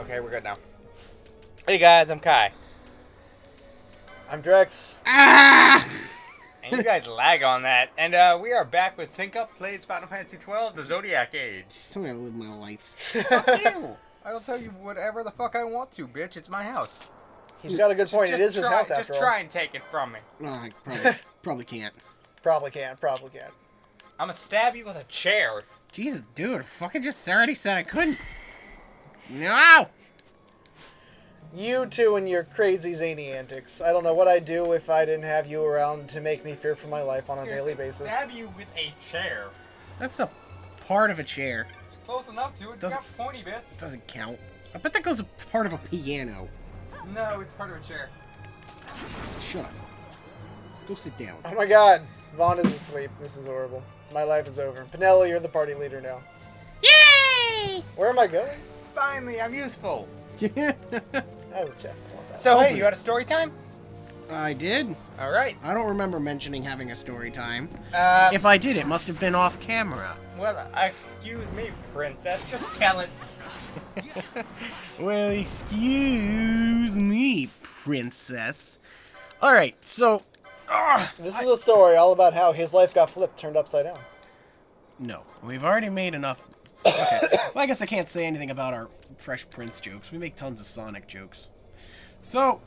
Okay, we're good now. Hey guys, I'm Kai. I'm Drex. And you guys lag on that. And we are back with Sync Up, plays Final Fantasy XII The Zodiac Age. Tell me how to live my life. Fuck you! I'll tell you whatever the fuck I want to, bitch. It's my house. He's got a good point. It is his house after all. Just try and take it from me. No, I probably can't. Probably can't. I'm gonna stab you with a chair. Jesus, dude, fucking just already said I couldn't. No! You two and your crazy zany antics. I don't know what I'd do if I didn't have you around to make me fear for my life on a daily basis. Stab you with a chair. That's a part of a chair. It's close enough to it. It's got pointy bits. Doesn't count. I bet that goes a part of a piano. No, it's part of a chair. Shut up. Go sit down. Oh my god. Vaughn is asleep. This is horrible. My life is over. Pinello, you're the party leader now. Yay! Where am I going? Finally, I'm useful. That was a chest. I want that. So, hey, you had a story time? I did. All right. I don't remember mentioning having a story time. Uh, If I did, it must have been off camera. Well, excuse me, princess. Just tell it. Well, excuse me, princess. Alright, so... This is a story all about how his life got flipped, turned upside down. No, we've already made enough... Okay, well, I guess I can't say anything about our Fresh Prince jokes. We make tons of Sonic jokes. So,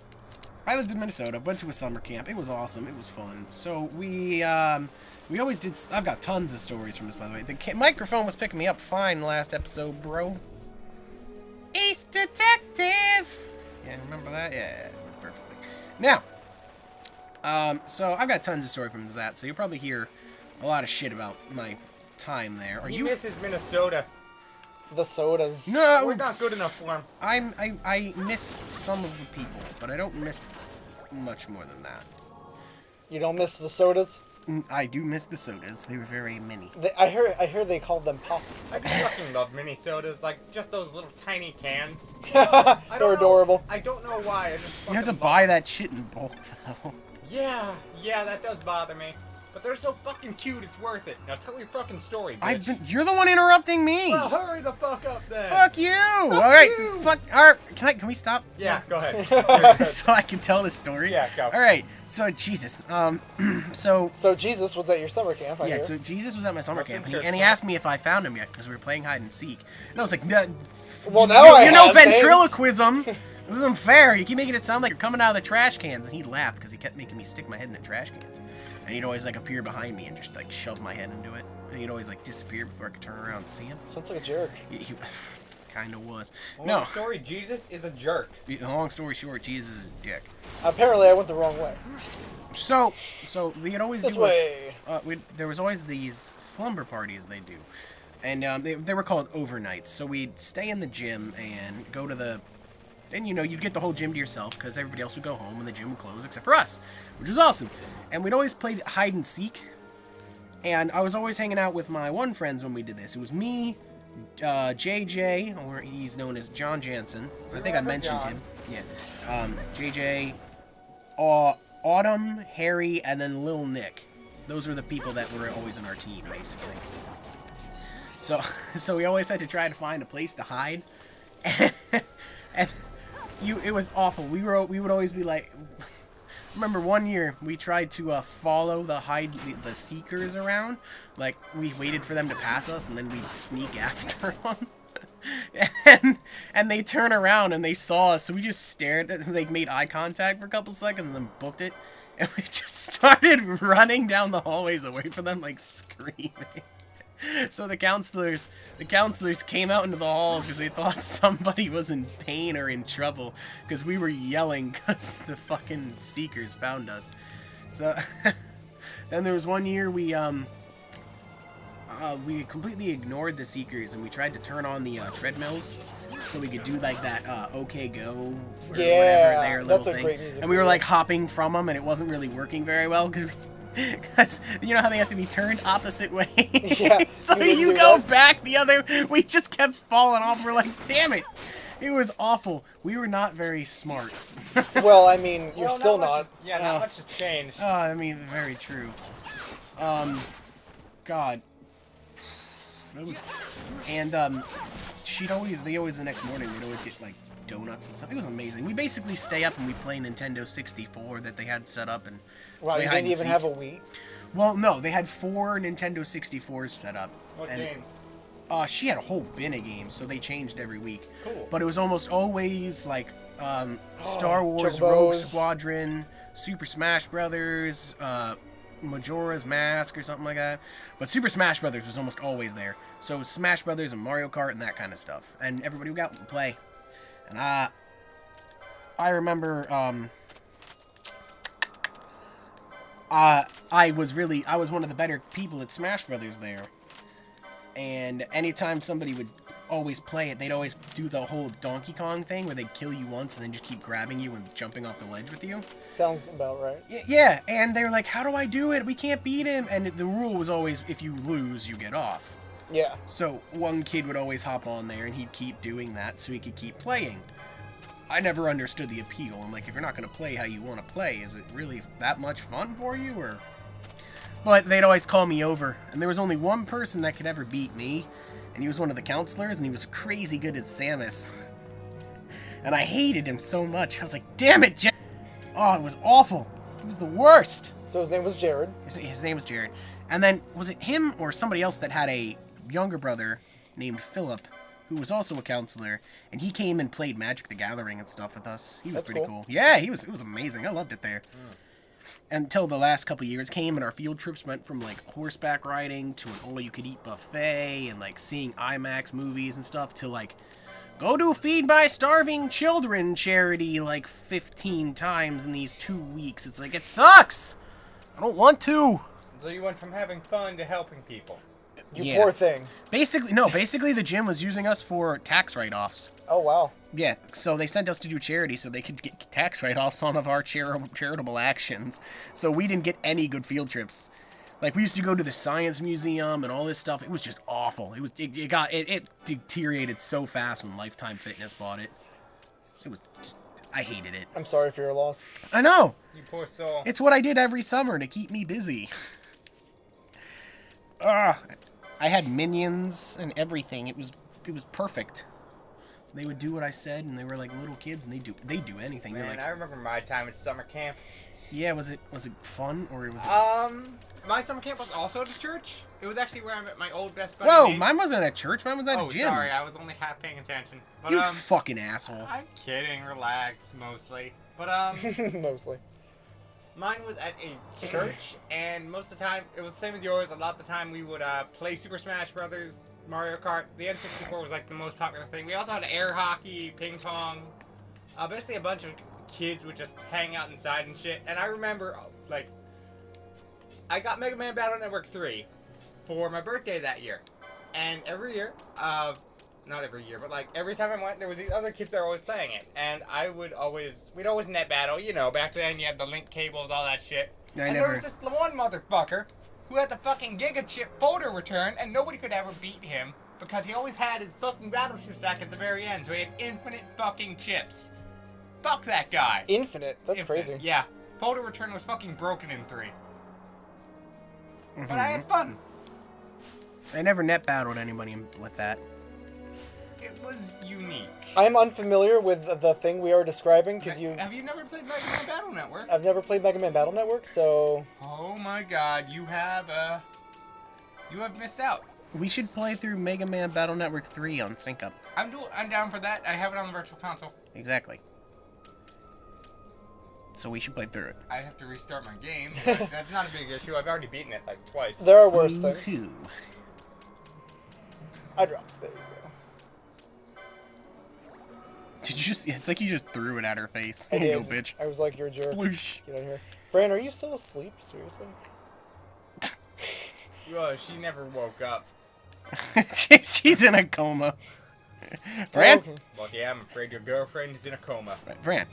I lived in Minnesota, went to a summer camp. It was awesome. It was fun. So, we always did... I've got tons of stories from this, by the way. The microphone was picking me up fine last episode, bro. Ace Detective! Yeah, remember that? Yeah, perfectly. Now, so I've got tons of story from that, so you'll probably hear a lot of shit about my time there. He misses Minnesota. The sodas. No! We're not good enough for him. I miss some of the people, but I don't miss much more than that. You don't miss the sodas? I do miss the sodas. They were very many. I hear they called them pops. I fucking love mini sodas, like just those little tiny cans. They're adorable. I don't know why. I just You have to fucking buy that shit in bulk, though. Yeah, that does bother me. But they're so fucking cute, it's worth it. Now tell your fucking story, bitch. You're the one interrupting me. Well, hurry the fuck up then. Fuck you! Alright, fuck. Alright, can we stop? Yeah, go ahead. So I can tell the story? Yeah, go. Alright, so Jesus. So Jesus was at your summer camp, I hear. so Jesus was at my summer camp, sure and he asked me if I found him yet, because we were playing hide and seek. And I was like, no, Well, now I you know have, thanks. ventriloquism. This isn't fair. You keep making it sound like you're coming out of the trash cans. And he laughed because he kept making me stick my head in the trash cans. And he'd always like appear behind me and just like shove my head into it. And he'd always like disappear before I could turn around and see him. Sounds like a jerk. He kind of was. Long story, Jesus is a jerk. Long story short, Jesus is a dick. Apparently, I went the wrong way. So we had always This do way. there was always these slumber parties they do. And they were called overnights. So we'd stay in the gym and go to the... And, you know, you'd get the whole gym to yourself because everybody else would go home and the gym would close except for us, which was awesome. And we'd always play hide and seek. And I was always hanging out with my one friends when we did this. It was me, JJ, or he's known as John Jansen. I think I mentioned him. Yeah. JJ, Autumn, Harry, and then Lil Nick. Those were the people that were always in our team, basically. So we always had to try to find a place to hide. And it was awful. We would always be like, remember one year we tried to follow the seekers around. Like we waited for them to pass us and then we'd sneak after them. and they turn around and they saw us, so we just stared at them, like made eye contact for a couple seconds and then booked it. And we just started running down the hallways away from them, like screaming. So the counselors came out into the halls because they thought somebody was in pain or in trouble because we were yelling because the fucking seekers found us. So then there was one year we completely ignored the seekers and we tried to turn on the treadmills so we could do like that OK Go or whatever their little that's a thing. great music And we were video. like hopping from them and it wasn't really working very well because you know how they have to be turned opposite way? Yeah, So you wouldn't you do go that? back the other... We just kept falling off. We're like, damn it. It was awful. We were not very smart. Well, I mean, you're Well, still not. not. Much, yeah, not much has changed. I mean, very true. God. It was, and they always the next morning they'd always get like donuts and stuff. It was amazing. We basically stay up and we play Nintendo 64 that they had set up and. Wow, play you hide didn't and even seek. have a Wii? Well, no, they had 4 Nintendo 64s set up. What and, games? She had a whole bin of games, so they changed every week. Cool. But it was almost always like Star Wars Rogue Chocobos. Squadron, Super Smash Brothers, Majora's Mask or something like that. But Super Smash Brothers was almost always there. So Smash Brothers and Mario Kart and that kind of stuff. And everybody would go out and play. And I remember I was one of the better people at Smash Brothers there. And anytime somebody would always play it, they'd always do the whole Donkey Kong thing where they'd kill you once and then just keep grabbing you and jumping off the ledge with you. Sounds about right. Yeah, and they were like, how do I do it? We can't beat him. And the rule was always, if you lose, you get off. Yeah. So one kid would always hop on there and he'd keep doing that so he could keep playing. I never understood the appeal. I'm like, if you're not going to play how you want to play, is it really that much fun for you? Or... But they'd always call me over, and there was only one person that could ever beat me, and he was one of the counselors, and he was crazy good at Samus. And I hated him so much. I was like, damn it, Jared! Oh, it was awful. It was the worst. So his name was Jared. His name was Jared. And then, was it him or somebody else that had a younger brother named Philip, who was also a counselor, and he came and played Magic the Gathering and stuff with us. He was That's pretty cool. cool. Yeah, it was amazing. I loved it there. Until the last couple years came and our field trips went from like horseback riding to an all-you-could-eat buffet and like seeing IMAX movies and stuff to like go to Feed My Starving Children charity like 15 times in these 2 weeks. It's like, it sucks! I don't want to! So you went from having fun to helping people. You poor thing. Basically the gym was using us for tax write-offs. Oh, wow. Yeah, so they sent us to do charity so they could get tax write-offs on of our charitable actions. So we didn't get any good field trips. Like, we used to go to the science museum and all this stuff. It was just awful. It deteriorated so fast when Lifetime Fitness bought it. It was just, I hated it. I'm sorry for your loss. I know! You poor soul. It's what I did every summer to keep me busy. I had minions and everything. It was perfect. They would do what I said, and they were like little kids, and they do anything. Man, You're like, I remember my time at summer camp. yeah, was it fun or was it? My summer camp was also at a church. It was actually where I met my old best buddy. Whoa, Nate. mine wasn't at church. Mine was at a gym. Sorry, I was only half paying attention. But You fucking asshole. I'm kidding. Relax, mostly. But Mostly. mine was at a church, and most of the time it was the same as yours. A lot of the time we would play Super Smash Brothers, Mario Kart. The N64 was like the most popular thing. We also had air hockey, ping pong. Basically, a bunch of kids would just hang out inside and shit. And I remember, like, I got Mega Man Battle Network 3 for my birthday that year. And every year, not every year, but like every time I went, there was these other kids that were always playing it. And we'd always net battle, you know, back then you had the link cables, all that shit. There was this one motherfucker who had the fucking Giga Chip photo return, and nobody could ever beat him because he always had his fucking battleships back at the very end, so he had infinite fucking chips. Fuck that guy. Infinite. That's Infinite. crazy. Yeah. Photo return was fucking broken in 3. But I had fun. I never net battled anybody with that. It was unique. I'm unfamiliar with the thing we are describing. Could you... Have you never played Mega Man Battle Network? I've never played Mega Man Battle Network, so... Oh my god, you have missed out. We should play through Mega Man Battle Network 3 on Sync Up. I'm down for that. I have it on the virtual console. Exactly. So we should play through it. I have to restart my game, but that's not a big issue. I've already beaten it like twice. There are worse things. Woohoo. I drops. There you go. Did you just? It's like you just threw it at her face. I Here you did. go, bitch. I was like, you're a jerk. Sploosh. Get out of here. Fran, are you still asleep? Seriously? Well, she never woke up. She's in a coma. Fran? Oh, okay. Well, yeah, I'm afraid your girlfriend is in a coma. Fran.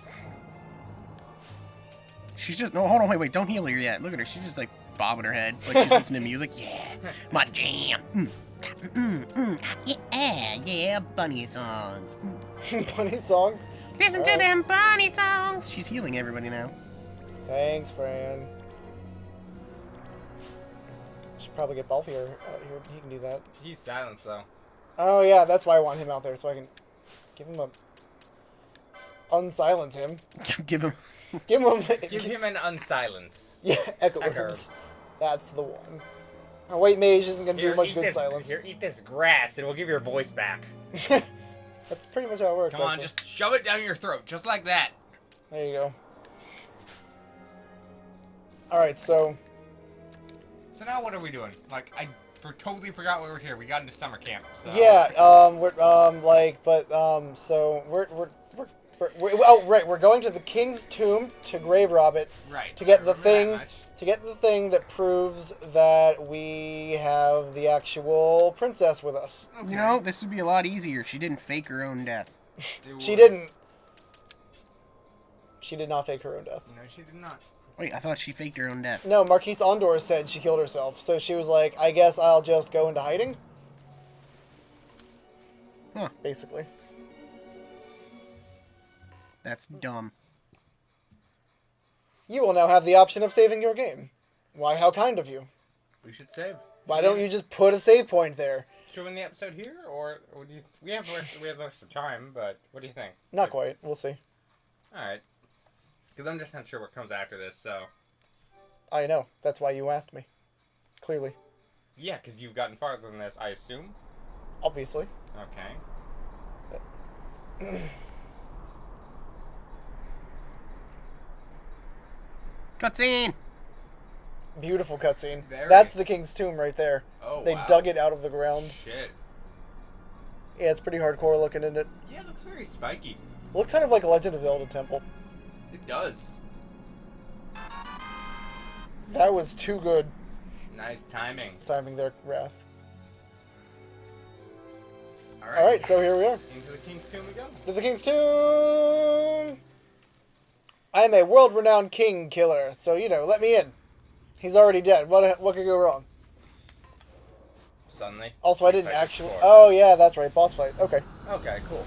She's just... No, hold on, wait, don't heal her yet. Look at her. She's just, like, bobbing her head. Like she's listening to music. Yeah, my jam. Yeah, bunny songs. Bunny songs? Listen to them bunny songs. She's healing everybody now. Thanks, Fran. Should probably get Balthier out here. He can do that. He's silenced, though. Oh, yeah, that's why I want him out there, so I can give him a... Unsilence him. Give him. Give him... Give him an unsilence. Yeah, Echo Herbs. That's the one. Our white mage isn't going to do much good silence. Here, eat this grass, and we'll give your voice back. That's pretty much how it works. Come on, actually. just shove it down your throat, just like that. There you go. Alright, so... So now what are we doing? Like, I totally forgot we were here. We got into summer camp, so... Yeah, so we're going to the King's Tomb to grave rob it. Right. To get I the remember that thing that proves that we have the actual princess with us. much. Okay. You know, this would be a lot easier if she didn't fake her own death. She didn't. She did not fake her own death. No, she did not. Wait, I thought she faked her own death. No, Marquise Ondor said she killed herself, so she was like, I guess I'll just go into hiding. Huh. Basically. That's dumb. You will now have the option of saving your game. Why, how kind of you. We should save. Why don't you just put a save point there? Should we end the episode here, or do you we have lots of time? But what do you think? Not quite. We'll see. All right. Because I'm just not sure what comes after this. So. I know. That's why you asked me. Clearly. Yeah, because you've gotten farther than this, I assume. Obviously. Okay. Cutscene! Beautiful cutscene. Very. That's the King's Tomb right there. Oh, They wow. dug it out of the ground. Shit. Yeah, it's pretty hardcore looking, isn't it? Yeah, it looks very spiky. Looks kind of like a Legend of Zelda temple. It does. That was too good. Nice timing. Timing their wrath. Alright, so here we are. Into the King's Tomb we go. To the King's Tomb! I am a world-renowned king killer, so, let me in. He's already dead. What could go wrong? Suddenly. Also, I didn't Fight actually... before. Oh, yeah, that's right. Boss fight. Okay. Okay, cool.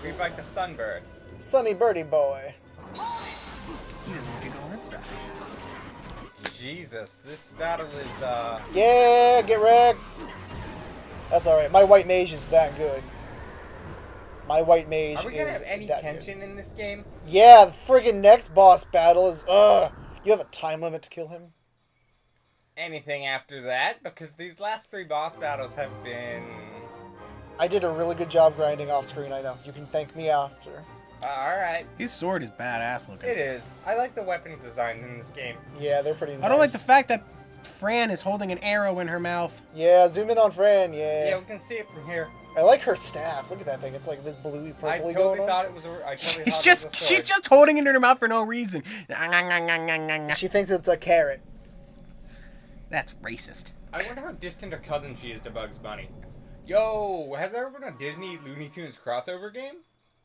We fight the Sunbird. Sunny Birdie Boy. He doesn't want you to go inside. Jesus, this battle is, Yeah, get wrecked. That's alright. My white mage is that good. My white mage Are we gonna is have any that tension good. in this game? Yeah, the friggin' next boss battle is... You have a time limit to kill him? Anything after that? Because these last 3 boss battles have been... I did a really good job grinding off screen, I know. You can thank me after. Alright. His sword is badass looking. It is. I like the weapon design in this game. Yeah, they're pretty nice. I don't like the fact that Fran is holding an arrow in her mouth. Yeah, zoom in on Fran, yeah. Yeah, we can see it from here. I like her staff. Look at that thing. It's like this bluey I purpley totally going on. thought it was a... I totally She's thought it was a she's sword. just holding it in her mouth for no reason. She thinks it's a carrot. That's racist. I wonder how distant a cousin she is to Bugs Bunny. Yo, has there ever been a Disney Looney Tunes crossover game?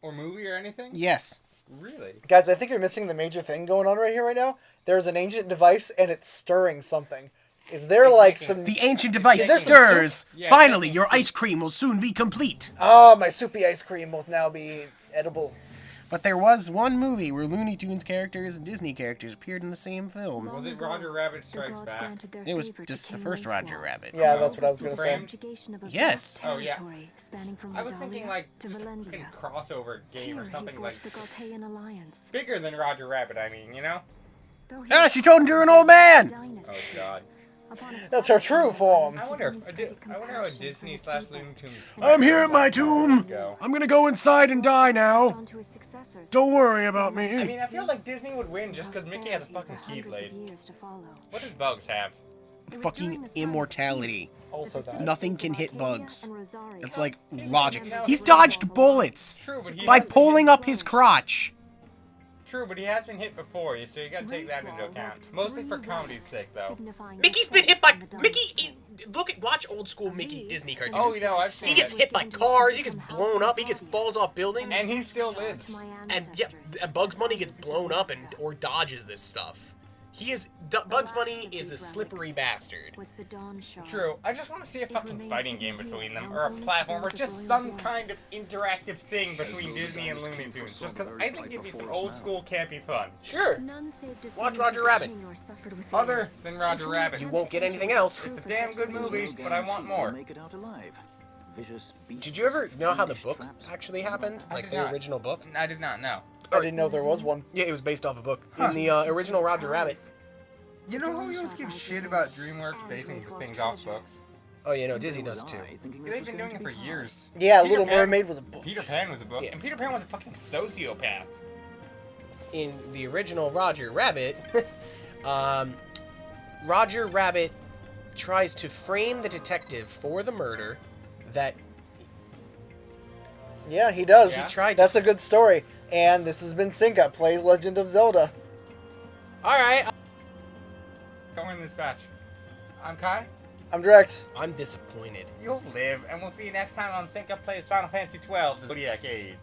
Or movie or anything? Yes. Really? Guys, I think you're missing the major thing going on right here right now. There's an ancient device and it's stirring something. Is there It's like making- some... The ancient device Is there some stirs. Yeah, Finally, it's your making ice cream will soon be complete. Oh, my soupy ice cream will now be edible. But there was one movie where Looney Tunes characters and Disney characters appeared in the same film. Was it Roger Rabbit Strikes Back? It was just the first Roger Rabbit. Yeah, No. that's what I was going to say. Yes. Oh, yeah. I was thinking like just a fucking crossover game or something like bigger than Roger Rabbit, I mean, you know? Ah, she told him you're an old man! Oh god. That's her true form. I wonder how a Disney / Looney Tunes. I'm here at my tomb. Go. I'm gonna go inside and die now. Don't worry about I me. mean, I feel like Disney would win just because Mickey has a fucking keyblade. What does Bugs have? Fucking immortality. Also that. Nothing can hit Bugs. It's like logic. No, He's dodged bullets True, but he by has been pulling hit- up his crotch. True, but he has been hit before, so you gotta take that into account. Mostly for comedy's sake, though. Mickey's been hit by watch old school Mickey Disney cartoons. Oh, you know, I've seen He gets it. hit by cars, he gets blown up, he gets falls off buildings, And he still lives. and yeah, and Bugs Bunny gets blown up and or dodges this stuff. He is Bugs Bunny is a slippery bastard. Was the dawn show. True. I just want to see a fucking fighting game between them, or a platform, or just some kind of interactive thing between Disney and Looney Tunes. Just because I think it'd be some old school campy fun. Sure. None saved a Watch single Roger Rabbit. king or suffered with Other than Roger Rabbit. You won't get anything else. It's a damn good movie, but I want more. Did you ever know how the book actually happened? I Like did the not. original book? I did not know. I didn't know there was one. Yeah, it was based off a book. In the original Roger Rabbit. You know who else gives shit about DreamWorks basing things off books? Oh, yeah, no, Disney does it too. They've been doing it for years. Yeah, Peter Little Pan- Mermaid was a book. Peter Pan was a book, Yeah. and Peter Pan was a fucking sociopath. In the original Roger Rabbit, Roger Rabbit tries to frame the detective for the murder that Yeah, he does. Yeah. he tried to... That's a good story. And this has been Sync Up Plays Legend of Zelda. Alright, Go in this batch. I'm Kai. I'm Drex. I'm disappointed. You'll live, and we'll see you next time on Sync Up Plays Final Fantasy XII The Zodiac Age.